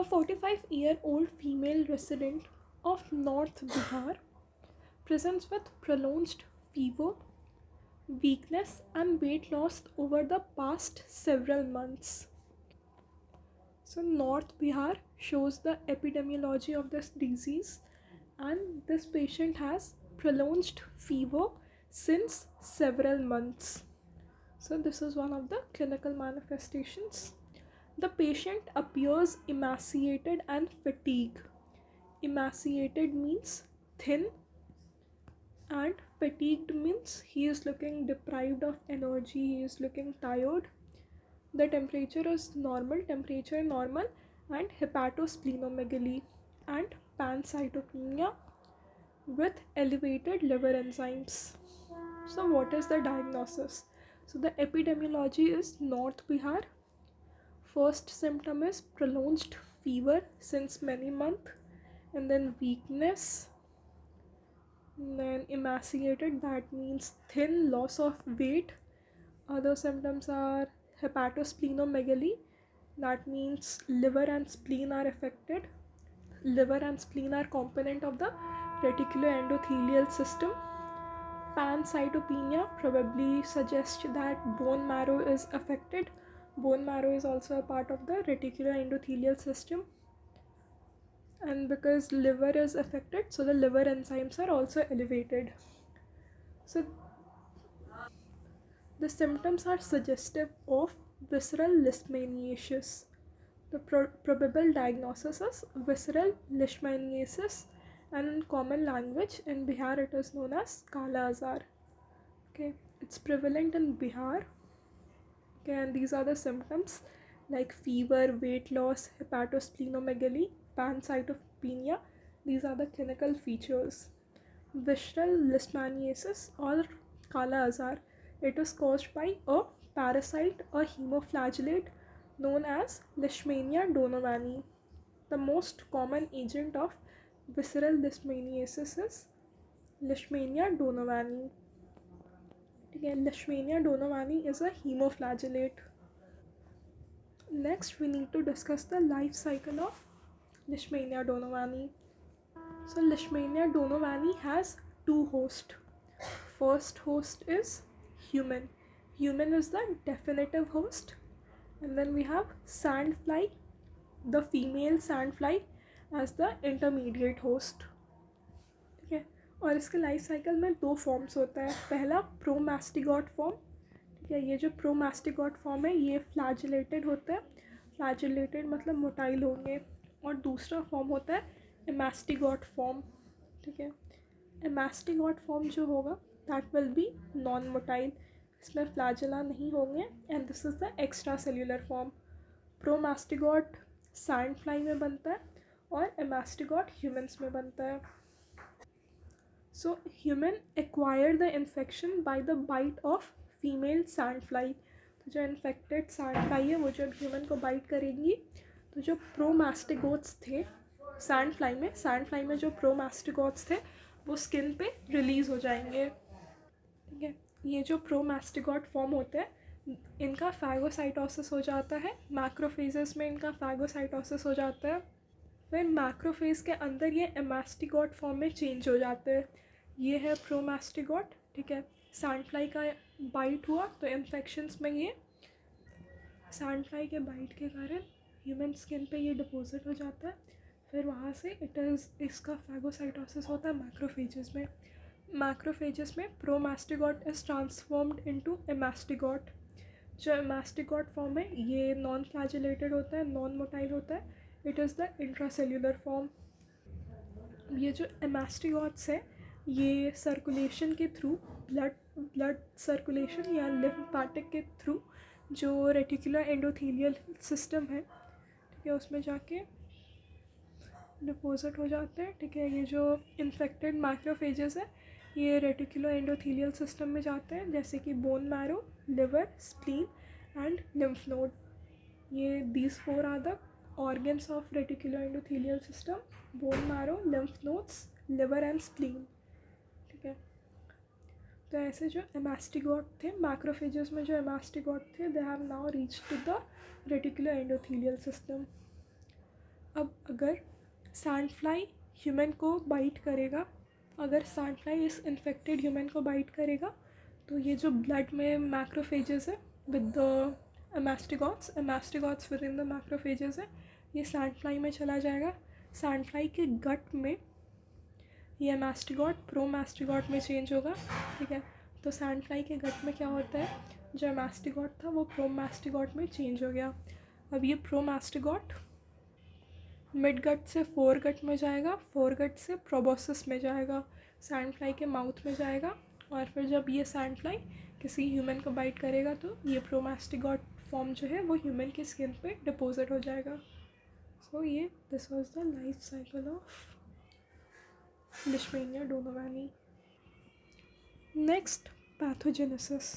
A 45-year-old female resident of North Bihar presents with prolonged fever, weakness, and weight loss over the past several months. So, North Bihar shows the epidemiology of this disease, and this patient has prolonged fever since several months. So, this is one of the clinical manifestations. The patient appears emaciated and fatigued. Emaciated means thin, and fatigued means he is looking deprived of energy, he is looking tired. The temperature normal, and hepatosplenomegaly and pancytopenia with elevated liver enzymes. So, what is the diagnosis? So, the epidemiology is North Bihar. First symptom is prolonged fever since many months, and then weakness, and then emaciated, that means thin, loss of weight. Other symptoms are hepatosplenomegaly, that means liver and spleen are affected. Liver and spleen are component of the reticuloendothelial system. Pancytopenia probably suggests that bone marrow is affected. Bone marrow is also a part of the reticuloendothelial system. And because liver is affected, so the liver enzymes are also elevated. So the symptoms are suggestive of visceral leishmaniasis. The probable diagnosis is visceral leishmaniasis, and in common language in Bihar it is known as Kala Azar. Okay, it's prevalent in Bihar. Okay, and these are the symptoms like fever, weight loss, hepatosplenomegaly, pancytopenia. These are the clinical features. Visceral leishmaniasis or Kala Azar. It is caused by a parasite or hemoflagellate known as Leishmania donovani. The most common agent of visceral leishmaniasis is Leishmania donovani. Again, Leishmania donovani is a hemoflagellate. Next, we need to discuss the life cycle of Leishmania donovani. So, Leishmania donovani has two hosts. First host is human. Human is the definitive host, and then we have sandfly, the female sandfly, as the intermediate host. ठीक है, और इसके life cycle में दो forms होता है. पहला प्रोमास्टिगॉट form. ठीक है, ये जो प्रोमास्टिगॉट फॉर्म है ये फ्लैजिलेटेड होता है. फ्लैजिलेटेड मतलब मोटाइल होंगे. और दूसरा फॉर्म होता है एमास्टिगॉट फॉर्म. ठीक है, एमास्टिगॉट फॉर्म जो होगा that will be non motile. इसमें फ्लैजिला नहीं होंगे, and this is the extra cellular form. Promastigote sand fly में बनता है और एमास्टिगॉट ह्यूमन्स में बनता है. So human acquire the infection by the bite of female sand fly. तो जो इन्फेक्टेड सैंड फ्लाई है वो जब ह्यूमन को बाइट करेंगी तो जो प्रोमास्टिगोट्स थे सैंड फ्लाई में जो प्रोमास्टिगोट्स थे वो स्किन पे रिलीज़ हो जाएंगे. ठीक है, ये जो प्रोमास्टिगॉट फॉर्म होते हैं इनका फैगोसाइटोसिस हो जाता है. मैक्रोफेजेस में इनका फैगोसाइटोसिस हो जाता है. फिर मैक्रोफेज के अंदर ये एमास्टिगॉट फॉर्म में चेंज हो जाते हैं. ये है प्रोमास्टिगॉट. ठीक है, सैंडफ्लाई का बाइट हुआ तो इन्फेक्शंस में ये सैंडफ्लाई के बाइट के कारण ह्यूमन स्किन पे ये डिपॉजिट हो जाता है. फिर वहाँ से इसका फैगोसाइटोसिस होता है मैक्रोफेजेस में. मैक्रोफेजेस में प्रोमास्टिगॉट इज ट्रांसफॉर्म्ड इनटू एमास्टिगॉट. जो एमास्टिगॉट फॉर्म है ये नॉन फ्लैजिलेटेड होता है, नॉन मोटाइल होता है. It is the intracellular form. ये जो एमास्टिगॉट्स है ये सर्कुलेशन के थ्रू ब्लड सर्कुलेशन या लिम्फेटिक के थ्रू जो रेटिकुलर एंडोथेलियल सिस्टम है, ठीक है, उसमें जाके डिपॉजिट हो जाते हैं. ठीक है, ये जो इन्फेक्टेड मैक्रोफेजेस है ये रेटिकुलर एंडोथेलियल सिस्टम में जाते हैं, जैसे कि bone marrow, liver, spleen and lymph node. ये these four are the organs of reticular endothelial system: bone marrow, lymph nodes, liver and spleen. ठीक है, तो ऐसे जो एमास्टिगॉट थे मैक्रोफेजेस में, जो एमास्टिगॉट थे they have now reach to the reticular endothelial system. अब अगर सैंड फ्लाई ह्यूमन को बाइट करेगा, अगर सैंड फ्लाई इस इन्फेक्टेड ह्यूमन को बाइट करेगा, तो ये जो ब्लड में मैक्रोफेजेस है with the amastigotes within the macrophages है, ये सैंड फ्लाई में चला जाएगा। सैंड फ्लाई के गट में ये एमास्टिगॉट प्रोमास्टिगॉट में चेंज होगा, ठीक है। तो सैंड फ्लाई के गट में क्या होता है, जो एमास्टिगॉट था वो प्रोमास्टिगॉट में चेंज हो गया। अब ये प्रोमास्टिगॉट मिड गट से फोर गट में जाएगा, फोर गट से प्रोबोसिस में जाएगा, सैंड फ्लाई के माउथ में जाएगा, और फिर जब ये सैंड फ्लाई किसी ह्यूमन को बाइट करेगा तो ये प्रोमास्टिगॉट फॉर्म जो है वो ह्यूमन की स्किन पे डिपोजिट हो जाएगा। सो ये this was the life cycle of लिशमेनिया donovani. Next, pathogenesis.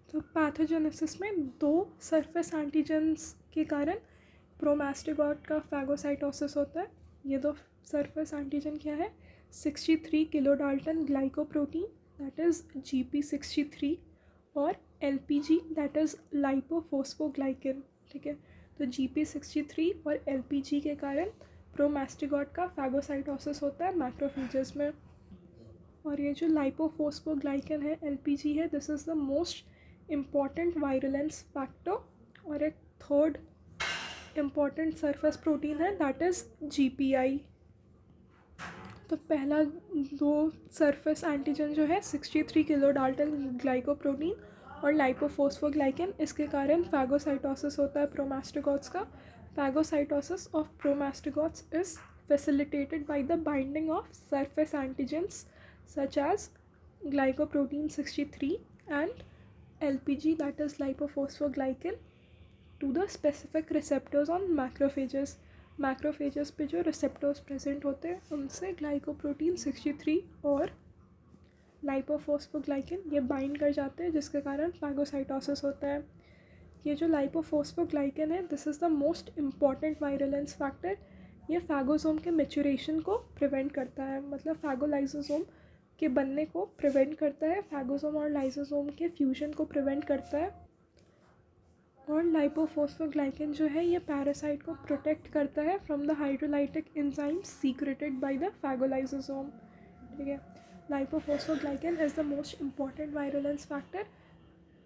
तो पैथोजेनेसिस में दो सरफेस एंटीजेंस के कारण प्रोमास्टिगॉट का फैगोसाइटोसिस होता है। ये दो सरफेस एंटीजन क्या है, 63 kilo Dalton glycoprotein that is GP63 और LPG दैट इज़ लाइपोफोस्फोग्लाइकन, ठीक है। तो GP63 और LPG के कारण प्रोमास्टिगॉट का फैगोसाइटोसिस होता है मैक्रोफेजेस में। और ये जो लाइपोफोस्फोग्लाइकन है, LPG है, this is the most important virulence factor. और एक थर्ड इम्पॉर्टेंट सरफेस प्रोटीन है दैट इज़ GPI। तो पहला दो सरफेस एंटीजन जो है 63 किलो डाल्टन ग्लाइकोप्रोटीन और लाइपोफोस्फोग्लाइकन, इसके कारण फैगोसाइटोसिस होता है प्रोमास्टिगॉट्स का। Phagocytosis of promastigotes is facilitated by the binding of surface antigens such as glycoprotein 63 and LPG that is lipophosphoglycan to the specific receptors on macrophages। Macrophages पे जो receptors present होते हैं उनसे ग्लाइकोप्रोटीन 63 और लाइपोफोस्फोग्लाइकन ये बाइंड कर जाते हैं, जिसके कारण फैगोसाइटोसिस होता है। ये जो लाइपोफोस्फोग्लाइकन है, this is the most important virulence factor. ये फैगोसोम के मैच्योरेशन को प्रिवेंट करता है, मतलब फैगोलाइसोसोम के बनने को प्रिवेंट करता है, फैगोसोम और लाइसोसोम के फ्यूजन को प्रिवेंट करता है। और लाइपोफोस्फोग्लाइकन जो है ये पैरासाइट को प्रोटेक्ट करता है from the hydrolytic enzymes secreted by the phagolysosome, ठीक है। Lipophosphoglycan is the most important virulence factor.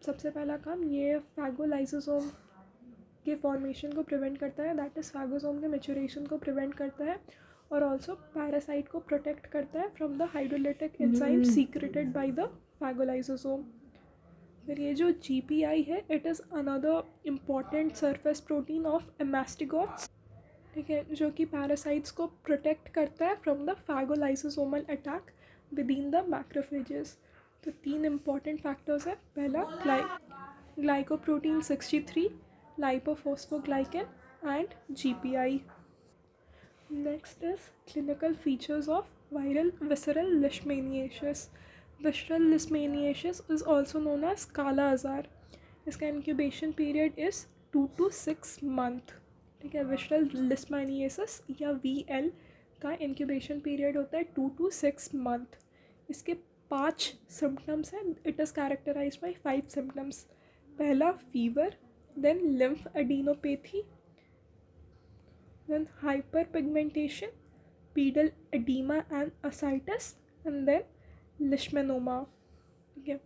सबसे पहला काम ये फैगोलाइसोसोम के फॉर्मेशन को प्रिवेंट करता है, दैट इज़ फैगोसोम के मैच्योरेशन को प्रिवेंट करता है, और ऑल्सो पैरासाइट को प्रोटेक्ट करता है from the hydrolytic enzyme secreted by the phagolysosome. फिर ये जो GPI है, it is another important surface protein of amastigotes, ठीक है, जो कि पैरासाइट्स को प्रोटेक्ट करता है from the phagolysosomal attack within the macrophages. तो तीन इम्पॉर्टेंट फैक्टर्स है, पहला glycoprotein 63, lipophosphoglycan and GPI। Next is clinical features of viral visceral leishmaniasis. Visceral leishmaniasis is also known as kala azar. इसका incubation period is 2 to 6 month, ठीक है। Visceral लिशमेनिएसिस या VL का incubation period होता है 2 to 6 मंथ। इसके 5 सिम्टम्स हैं। It is characterized by 5 symptoms. पहला fever, then lymphadenopathy, then hyperpigmentation, pedal edema and ascites, and then leishmanoma, ठीक है।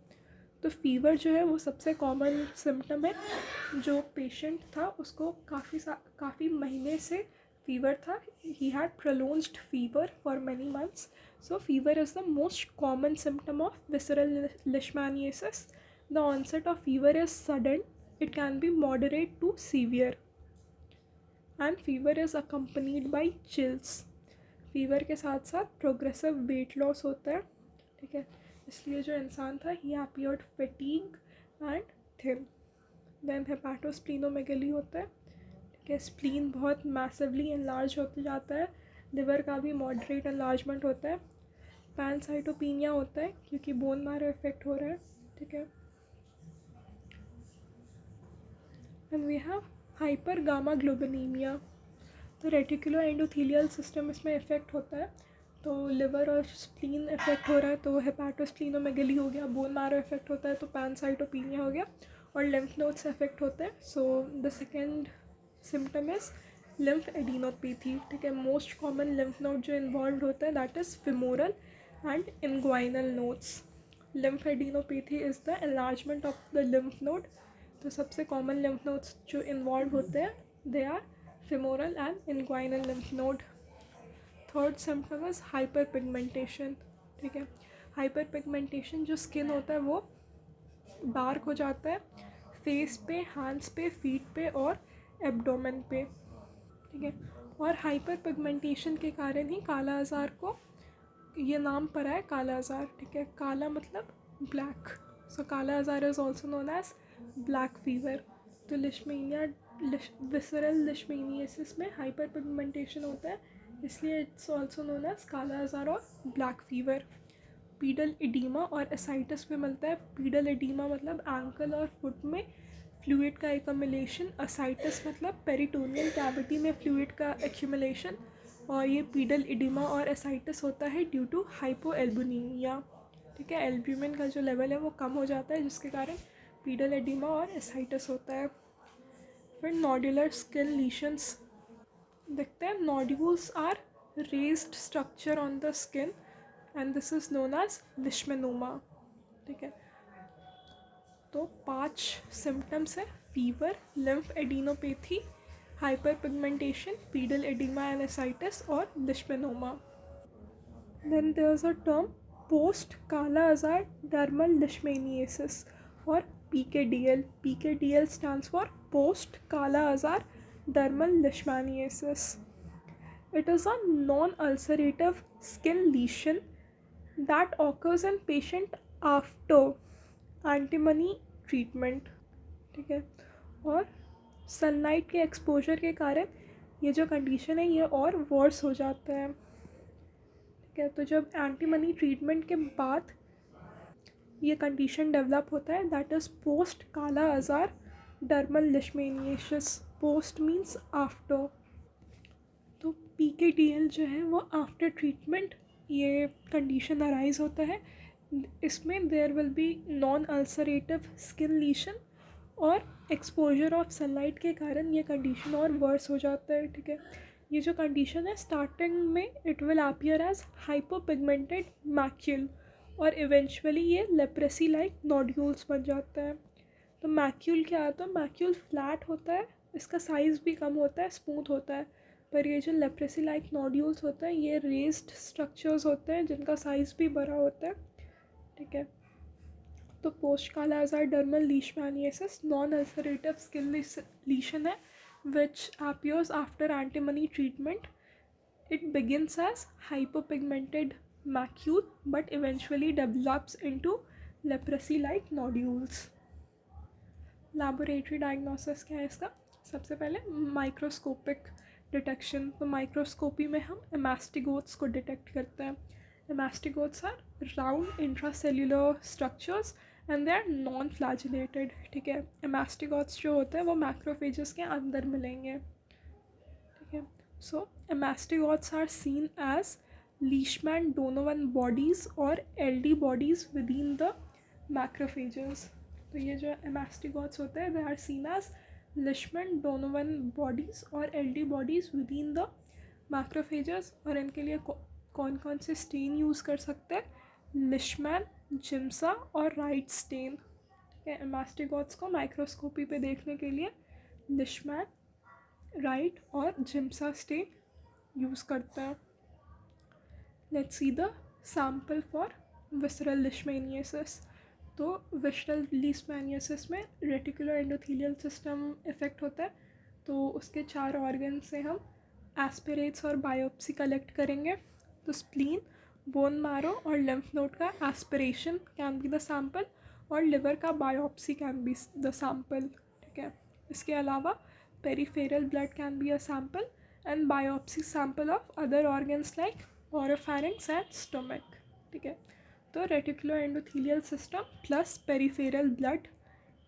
तो फीवर जो है वो सबसे कॉमन सिम्टम है। जो पेशेंट था उसको काफ़ी महीने से फीवर था, he had prolonged fever for many months. So fever is the most common symptom of visceral leishmaniasis. The onset of fever is sudden, it can be moderate to severe and fever is accompanied by chills. Fever के साथ साथ progressive weight loss होता है, ठीक है। इसलिए जो इंसान था he appeared fatigue and thin. Then hepatosplenomegaly होता है, ठीक है। स्प्लीन बहुत मैसिवली एनलार्ज होते जाता है, लिवर का भी मॉडरेट एनलार्जमेंट होता है। पैनसाइटोपीनिया होता है क्योंकि बोन मैरो इफेक्ट हो रहा है, ठीक है। And we have hypergammaglobulinaemia. तो रेटिकुलो एंडोथीलियल सिस्टम इसमें इफेक्ट होता है, तो लिवर और स्प्लीन इफेक्ट हो रहा है तो हेपाटोस्प्लीनोमेगली हो गया, बोन मैरो इफेक्ट होता है तो पैनसाइटोपीनिया हो गया, और लिम्फ नोड्स इफेक्ट होते हैं। So the second symptom is lymphadenopathy, ठीक है। मोस्ट कॉमन लिम्फ नोड जो इन्वॉल्व होता है that is femoral and inguinal nodes. Lymphadenopathy is the enlargement of the lymph node. तो सबसे कॉमन लिम्फ नोड्स जो इन्वॉल्व होते हैं they are femoral and inguinal lymph node. Third symptom is hyperpigmentation, ठीक है। Hyper pigmentation जो skin होता है वो डार्क हो जाता है फेस पे, हैंड्स पे, फीट पे और एब्डोमेन पे, ठीक है। और हाइपर पिगमेंटेशन के कारण ही काला आज़ार को ये नाम पड़ा है काला आज़ार, ठीक है। काला मतलब black, so kala azar is also known as black fever. तो लिशमीनिया विसरल लिशमीनियासिस में हाइपर पिगमेंटेशन होता है, इसलिए इट्स ऑल्सो नोन एज काला आज़ार और ब्लैक फीवर। पीडल एडीमा और एसाइटिस में मिलता है। पीडल एडीमा मतलब एंकल और फुट में फ्लूइड का एक्यूमुलेशन, असाइटिस मतलब पेरिटोनियल कैविटी में फ्लूइड का एक्यूमुलेशन। और ये पीडल एडिमा और एसाइटिस होता है ड्यू टू हाइपोएल्बुमिया, ठीक है। एल्ब्यूमिन का जो लेवल है वो कम हो जाता है जिसके कारण पीडल एडिमा और एसाइटिस होता है। फिर नोडुलर स्किन लीशंस देखते हैं। Nodules are raised structure on the skin and this is known as leishmanoma, ठीक है। तो 5 सिम्टम्स है fever, lymphadenopathy, hyperpigmentation, pedal oedema and ascites और leishmanoma. Then there's a term post Kala Azar dermal leishmaniasis or PKDL. PKDL stands for post Kala Azar dermal leishmaniasis. It is a non-ulcerative skin lesion that occurs in patient after antimony treatment, ठीक है। और sunlight के exposure के कारण ये जो condition है ये और वर्स हो जाता है, ठीक है। तो जब एंटीमनी ट्रीटमेंट के बाद ये कंडीशन डेवलप होता है that is post kala azar dermal leishmaniasis. Post means after. तो PKDL जो है वो आफ्टर ट्रीटमेंट ये कंडीशन अराइज होता है। इसमें there will be non ulcerative skin lesion और एक्सपोजर ऑफ सनलाइट के कारण ये कंडीशन और वर्स हो जाता है, ठीक है। ये जो कंडीशन है स्टार्टिंग में it will appear as hypopigmented macule और इवेंचुअली ये लेप्रेसी लाइक नोड्यूल्स बन जाता है। तो मैक्यूल क्या आता है? मैक्यूल फ्लैट होता है, इसका साइज़ भी कम होता है, स्मूथ होता है। पर ये जो लेप्रेसी लाइक नोड्यूल्स होते हैं ये रेज्ड स्ट्रक्चर्स होते हैं जिनका साइज़ भी बड़ा होता है, ठीक है। तो post kala azar dermal leishmaniasis non ulcerative skin lesion है which appears after antimony treatment. It begins as hypopigmented macule but eventually develops into leprosy like nodules. Laboratory diagnosis क्या है इसका? सबसे पहले माइक्रोस्कोपिक डिटेक्शन। तो माइक्रोस्कोपी में हम एमास्टिगोट्स को डिटेक्ट करते हैं। Amastigotes are round intracellular structures and they are non flagellated, ठीक है। एमास्टिगोट्स जो होते हैं वो मैक्रोफेजेस के अंदर मिलेंगे, ठीक है। So amastigotes are seen as Leishman Donovan bodies और LD bodies within the macrophages. तो ये जो एमास्टिगोट्स होते हैं they are seen as Leishman Donovan bodies और LD bodies within the macrophages. और इनके लिए कौन कौन से स्टेन यूज़ कर सकते हैं? लिशमैन, जिम्सा और राइट स्टेन, ठीक है। एमास्टिगोट्स को माइक्रोस्कोपी पे देखने के लिए लिशमैन, राइट और जिम्सा स्टेन यूज़ करते हैं। Let's see the sample for visceral leishmaniasis. तो विसरल लिशमेनियासिस में रेटिकुलर एंडोथेलियल सिस्टम इफेक्ट होता है। तो उसके 4 ऑर्गन से हम एस्पिरेट्स और बायोप्सी कलेक्ट करेंगे। तो स्प्लीन, बोन मैरो और लिम्फ नोड का aspiration can be the sample और लिवर का biopsy can be the sample, ठीक है। इसके अलावा peripheral blood can be a sample and biopsy sample of other organs like oropharynx and stomach, ठीक है। तो reticular endothelial system plus peripheral blood,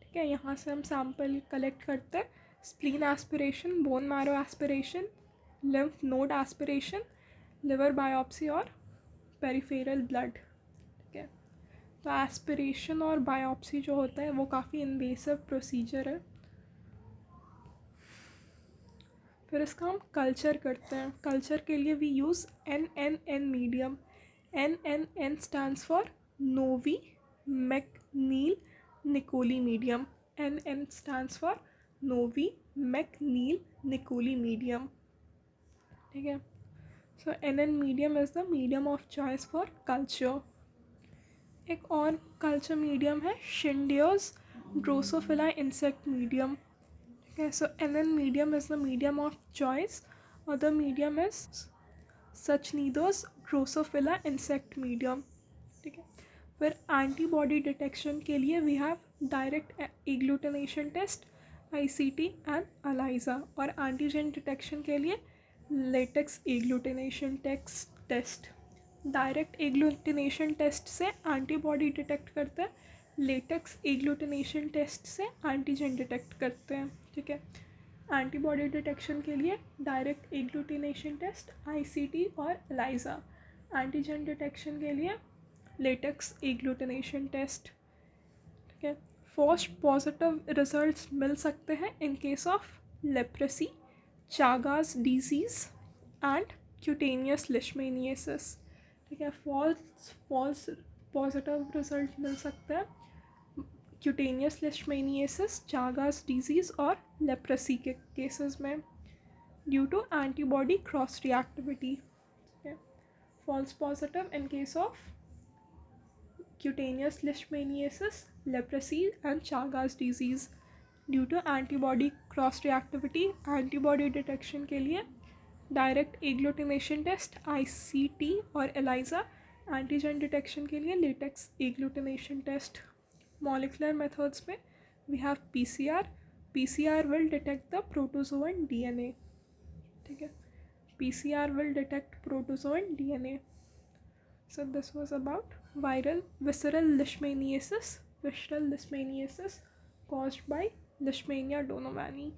ठीक है, यहाँ से हम सैम्पल कलेक्ट करते हैं। Spleen aspiration, bone marrow aspiration, lymph node aspiration, liver biopsy और पेरीफेरल ब्लड, ठीक है। तो एस्पिरेशन और बायोप्सी जो होता है वो काफ़ी इन्वेसिव प्रोसीजर है। फिर इसका हम कल्चर करते हैं. कल्चर के लिए we use NNN medium. NNN stands for Novy MacNeal Nicolle medium. NN stands for Novy MacNeal Nicolle medium. ठीक है. So NN medium is the medium of choice for culture. एक और कल्चर मीडियम है Schneider's Drosophila insect medium. Okay, so NN medium is the medium of choice. Other medium is Suchnidos's Drosophila insect medium. ठीक है. फिर antibody detection के लिए we have direct agglutination test, ICT and ELISA. और antigen detection के लिए latex agglutination test. Direct agglutination test से antibody detect करते हैं, लेटेक्स एग्लूटिनेशन टेस्ट से एंटीजन डिटेक्ट करते हैं. ठीक है. एंटीबॉडी डिटेक्शन के लिए डायरेक्ट एग्लूटिनेशन टेस्ट, ICT और एलाइजा. एंटीजन डिटेक्शन के लिए लेटेक्स एग्लूटिनेशन टेस्ट. ठीक है. फर्स्ट पॉजिटिव रिजल्ट्स मिल सकते हैं in case of leprosy, Chagas disease and cutaneous leishmaniasis. ठीक है. फॉल्स पॉजिटिव रिजल्ट मिल सकते हैं क्यूटेनियस लिशमेनियसिस, चागास डिजीज़ और लेप्रेसी के केसेस में due to antibody cross reactivity. False positive in case of cutaneous leishmaniasis, leprosy and Chagas disease due to antibody cross reactivity. Antibody detection के लिए direct agglutination test, ICT और ELISA. Antigen detection के लिए latex agglutination test. Molecular methods में we have PCR. PCR will detect the protozoan DNA. ठीक है. PCR will detect protozoan DNA. So this was about viral visceral leishmaniasis caused by Leishmania donovani.